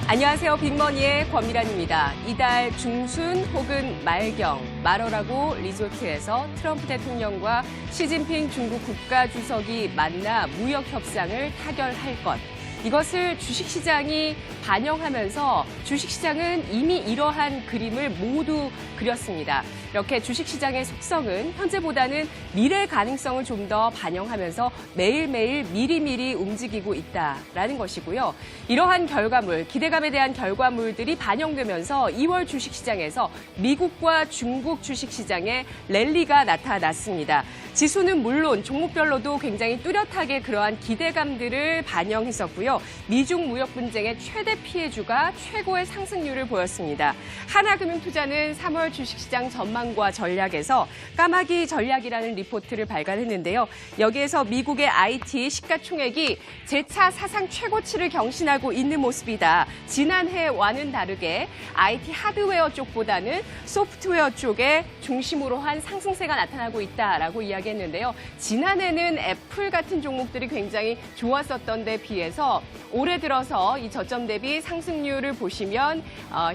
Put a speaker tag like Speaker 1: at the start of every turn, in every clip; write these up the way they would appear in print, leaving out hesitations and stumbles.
Speaker 1: 안녕하세요. 빅머니의 권미란입니다. 이달 중순 혹은 말경, 마러라고 리조트에서 트럼프 대통령과 시진핑 중국 국가주석이 만나 무역 협상을 타결할 것. 이것을 주식시장이 반영하면서 주식시장은 이미 이러한 그림을 모두 그렸습니다. 이렇게 주식시장의 속성은 현재보다는 미래 가능성을 좀 더 반영하면서 매일매일 미리미리 움직이고 있다라는 것이고요. 이러한 결과물, 기대감에 대한 결과물들이 반영되면서 2월 주식시장에서 미국과 중국 주식시장에 랠리가 나타났습니다. 지수는 물론 종목별로도 굉장히 뚜렷하게 그러한 기대감들을 반영했었고요. 미중 무역 분쟁의 최대 피해주가 최고의 상승률을 보였습니다. 하나금융투자는 3월 주식시장 전망과 전략에서 까마귀 전략이라는 리포트를 발간했는데요. 여기에서 미국의 IT 시가총액이 재차 사상 최고치를 경신하고 있는 모습이다. 지난해와는 다르게 IT 하드웨어 쪽보다는 소프트웨어 쪽에 중심으로 한 상승세가 나타나고 있다라고 이야기했는데요. 지난해는 애플 같은 종목들이 굉장히 좋았었던 데 비해서 올해 들어서 이 저점 대비 상승률을 보시면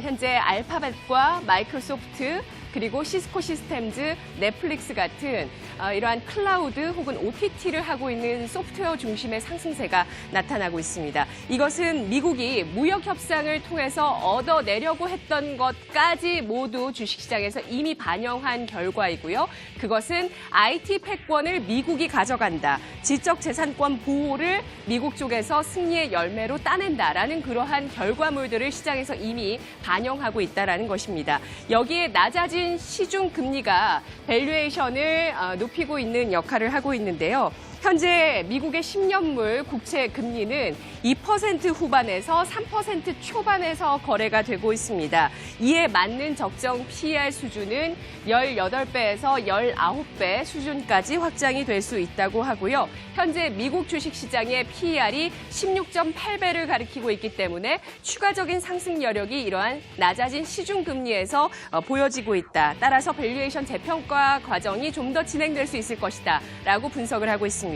Speaker 1: 현재 알파벳과 마이크로소프트 그리고 시스코 시스템즈, 넷플릭스 같은 이러한 클라우드 혹은 OTT를 하고 있는 소프트웨어 중심의 상승세가 나타나고 있습니다. 이것은 미국이 무역 협상을 통해서 얻어내려고 했던 것까지 모두 주식시장에서 이미 반영한 결과이고요. 그것은 IT 패권을 미국이 가져간다. 지적재산권 보호를 미국 쪽에서 승리의 열매로 따낸다라는 그러한 결과물들을 시장에서 이미 반영하고 있다는 것입니다. 여기에 낮아진 시중 금리가 밸류에이션을 높이고 있는 역할을 하고 있는데요. 현재 미국의 10년물 국채 금리는 2% 후반에서 3% 초반에서 거래가 되고 있습니다. 이에 맞는 적정 PER 수준은 18배에서 19배 수준까지 확장이 될 수 있다고 하고요. 현재 미국 주식시장의 PER이 16.8배를 가리키고 있기 때문에 추가적인 상승 여력이 이러한 낮아진 시중금리에서 보여지고 있다. 따라서 밸류에이션 재평가 과정이 좀 더 진행될 수 있을 것이다 라고 분석을 하고 있습니다.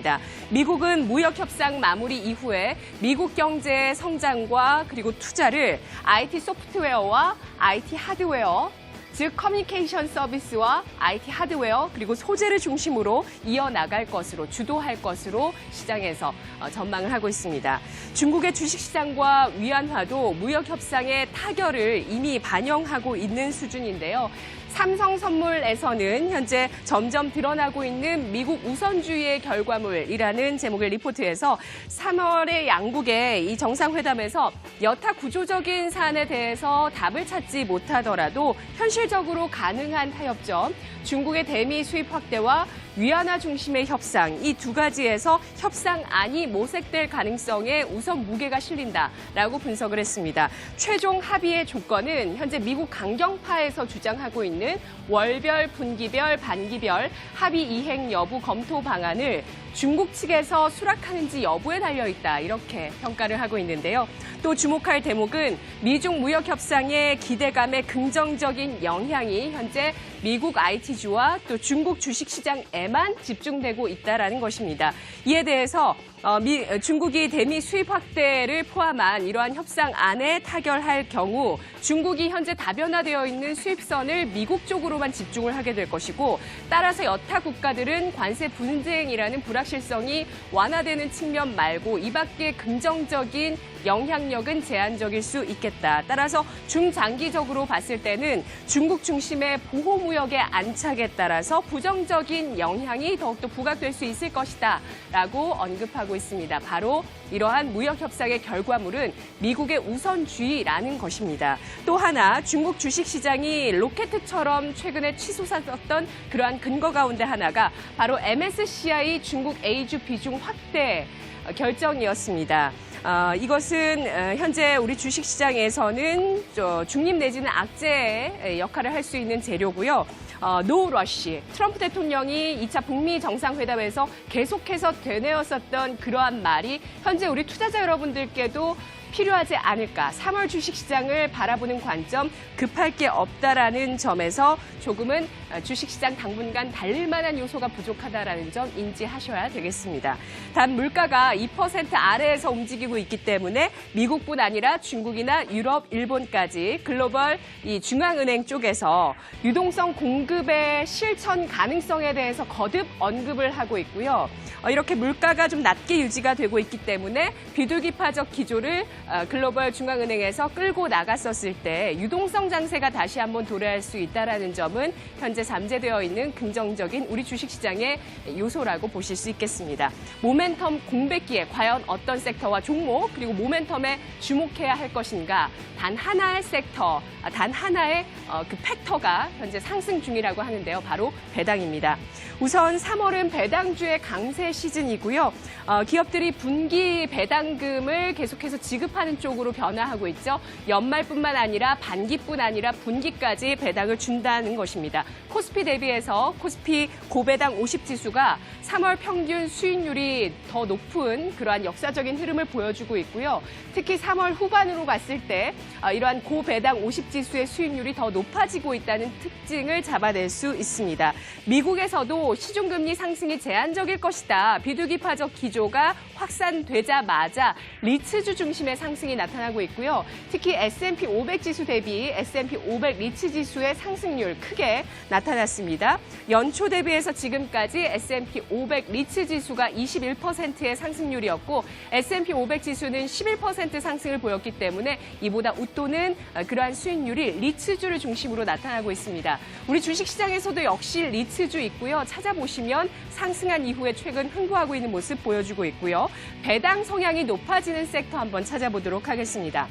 Speaker 1: 미국은 무역 협상 마무리 이후에 미국 경제의 성장과 그리고 투자를 IT 소프트웨어와 IT 하드웨어, 즉 커뮤니케이션 서비스와 IT 하드웨어 그리고 소재를 중심으로 이어나갈 것으로 주도할 것으로 시장에서 전망을 하고 있습니다. 중국의 주식시장과 위안화도 무역 협상의 타결을 이미 반영하고 있는 수준인데요. 삼성선물에서는 현재 점점 드러나고 있는 미국 우선주의의 결과물이라는 제목의 리포트에서 3월의 양국의 이 정상회담에서 여타 구조적인 사안에 대해서 답을 찾지 못하더라도 현실적으로 가능한 타협점, 중국의 대미 수입 확대와 위안화 중심의 협상, 이 두 가지에서 협상안이 모색될 가능성에 우선 무게가 실린다라고 분석을 했습니다. 최종 합의의 조건은 현재 미국 강경파에서 주장하고 있는 월별, 분기별, 반기별 합의 이행 여부 검토 방안을 중국 측에서 수락하는지 여부에 달려있다 이렇게 평가를 하고 있는데요. 또 주목할 대목은 미중 무역 협상의 기대감의 긍정적인 영향이 현재 미국 IT주와 또 중국 주식시장에만 집중되고 있다는 것입니다. 이에 대해서 중국이 대미 수입 확대를 포함한 이러한 협상안에 타결할 경우 중국이 현재 다변화되어 있는 수입선을 미국 쪽으로만 집중을 하게 될 것이고 따라서 여타 국가들은 관세 분쟁이라는 불확실성이 완화되는 측면 말고 이 밖에 긍정적인 영향력은 제한적일 수 있겠다. 따라서 중장기적으로 봤을 때는 중국 중심의 보호무역의 안착에 따라서 부정적인 영향이 더욱더 부각될 수 있을 것이다 라고 언급하고 있습니다. 바로 이러한 무역 협상의 결과물은 미국의 우선주의라는 것입니다. 또 하나 중국 주식시장이 로켓처럼 최근에 치솟았던 그러한 근거 가운데 하나가 바로 MSCI 중국 A주 비중 확대 결정이었습니다. 이것은 현재 우리 주식시장에서는 중립 내지는 악재의 역할을 할 수 있는 재료고요. 노 러쉬, 트럼프 대통령이 2차 북미 정상회담에서 계속해서 되뇌었었던 그러한 말이 현재 우리 투자자 여러분들께도 필요하지 않을까. 3월 주식시장을 바라보는 관점 급할 게 없다라는 점에서 조금은 주식시장 당분간 달릴 만한 요소가 부족하다라는 점 인지하셔야 되겠습니다. 단 물가가 2% 아래에서 움직이고 있기 때문에 미국뿐 아니라 중국이나 유럽, 일본까지 글로벌 이 중앙은행 쪽에서 유동성 공급의 실천 가능성에 대해서 거듭 언급을 하고 있고요. 이렇게 물가가 좀 낮게 유지가 되고 있기 때문에 비둘기파적 기조를 글로벌 중앙은행에서 끌고 나갔었을 때 유동성 장세가 다시 한번 도래할 수 있다는 점은 현재 잠재되어 있는 긍정적인 우리 주식시장의 요소라고 보실 수 있겠습니다. 모멘텀 공백기에 과연 어떤 섹터와 종목 그리고 모멘텀에 주목해야 할 것인가. 단 하나의 섹터, 단 하나의 그 팩터가 현재 상승 중이라고 하는데요. 바로 배당입니다. 우선 3월은 배당주의 강세 시즌이고요. 기업들이 분기 배당금을 계속해서 지급하는 쪽으로 변화하고 있죠. 연말뿐만 아니라 반기뿐 아니라 분기까지 배당을 준다는 것입니다. 코스피 대비해서 코스피 고배당 50지수가 3월 평균 수익률이 더 높은 그러한 역사적인 흐름을 보여주고 있고요. 특히 3월 후반으로 갔을 때 이러한 고배당 50지수의 수익률이 더 높아지고 있다는 특징을 잡아낼 수 있습니다. 미국에서도 시중금리 상승이 제한적일 것이다. 비둘기파적 기조가 확산되자마자 리츠주 중심의 상승이 나타나고 있고요. 특히 S&P 500 지수 대비 S&P 500 리츠 지수의 상승률 크게 나타났습니다. 연초 대비해서 지금까지 S&P 500 리츠 지수가 21%의 상승률이었고 S&P 500 지수는 11% 상승을 보였기 때문에 이보다 웃도는 그러한 수익률이 리츠주를 중심으로 나타나고 있습니다. 우리 주식시장에서도 역시 리츠주 있고요. 찾아보시면 상승한 이후에 최근 흥부하고 있는 모습 보여주고 있고요. 배당 성향이 높아지는 섹터 한번 찾아보도록 하겠습니다.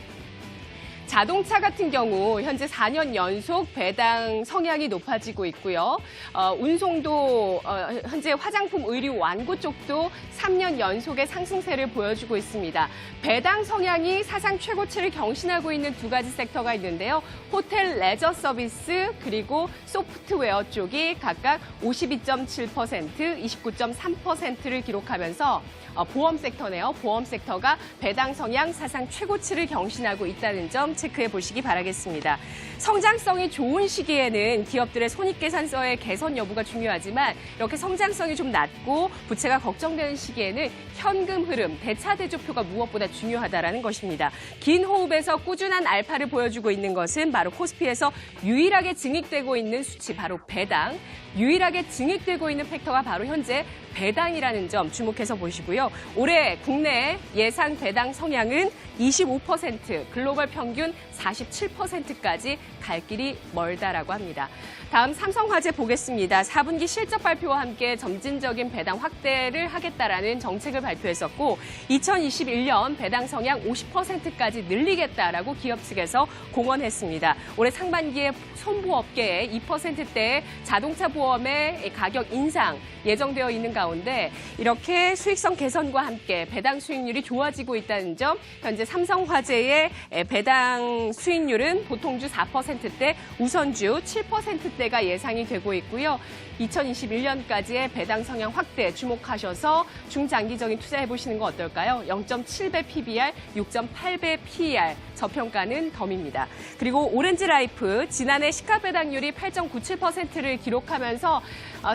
Speaker 1: 자동차 같은 경우 현재 4년 연속 배당 성향이 높아지고 있고요. 운송도 현재 화장품, 의류, 완구 쪽도 3년 연속의 상승세를 보여주고 있습니다. 배당 성향이 사상 최고치를 경신하고 있는 두 가지 섹터가 있는데요. 호텔, 레저 서비스 그리고 소프트웨어 쪽이 각각 52.7%, 29.3%를 기록하면서 보험 섹터네요. 보험 섹터가 배당 성향 사상 최고치를 경신하고 있다는 점 체크해 보시기 바라겠습니다. 성장성이 좋은 시기에는 기업들의 손익계산서의 개선 여부가 중요하지만 이렇게 성장성이 좀 낮고 부채가 걱정되는 시기에는 현금 흐름, 대차대조표가 무엇보다 중요하다는 것입니다. 긴 호흡에서 꾸준한 알파를 보여주고 있는 것은 바로 코스피에서 유일하게 증익되고 있는 수치, 바로 배당. 유일하게 증익되고 있는 팩터가 바로 현재 배당이라는 점 주목해서 보시고요. 올해 국내 예상 배당 성향은 25%, 글로벌 평균 47%까지 갈 길이 멀다라고 합니다. 다음 삼성화재 보겠습니다. 4분기 실적 발표와 함께 점진적인 배당 확대를 하겠다라는 정책을 발표했었고 2021년 배당 성향 50%까지 늘리겠다라고 기업 측에서 공언했습니다. 올해 상반기에 손보업계에 2%대의 자동차 보험의 가격 인상 예정되어 있는 가운데 이렇게 수익성 개선과 함께 배당 수익률이 좋아지고 있다는 점, 현재 삼성화재의 배당 수익률은 보통주 4%대, 우선주 7%대가 예상이 되고 있고요. 2021년까지의 배당 성향 확대 주목하셔서 중장기적인 투자해보시는 거 어떨까요? 0.7배 PBR, 6.8배 PER, 저평가는 덤입니다. 그리고 오렌지라이프, 지난해 시가배당률이 8.97%를 기록하면서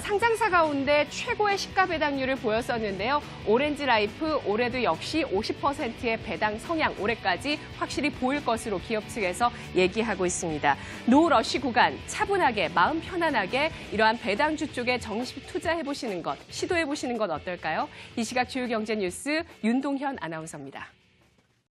Speaker 1: 상장사 가운데 최고의 시가배당률을 보였었는데요. 오렌지라이프 올해도 역시 50%의 배당 성향 올해까지 확실히 보일 것으로 기업 측에서 얘기하고 있습니다. 노러시 구간, 차분하게, 마음 편안하게 이러한 배당주 쪽에 정식 투자해보시는 것, 시도해보시는 것 어떨까요? 이 시각 주요 경제 뉴스 윤동현 아나운서입니다.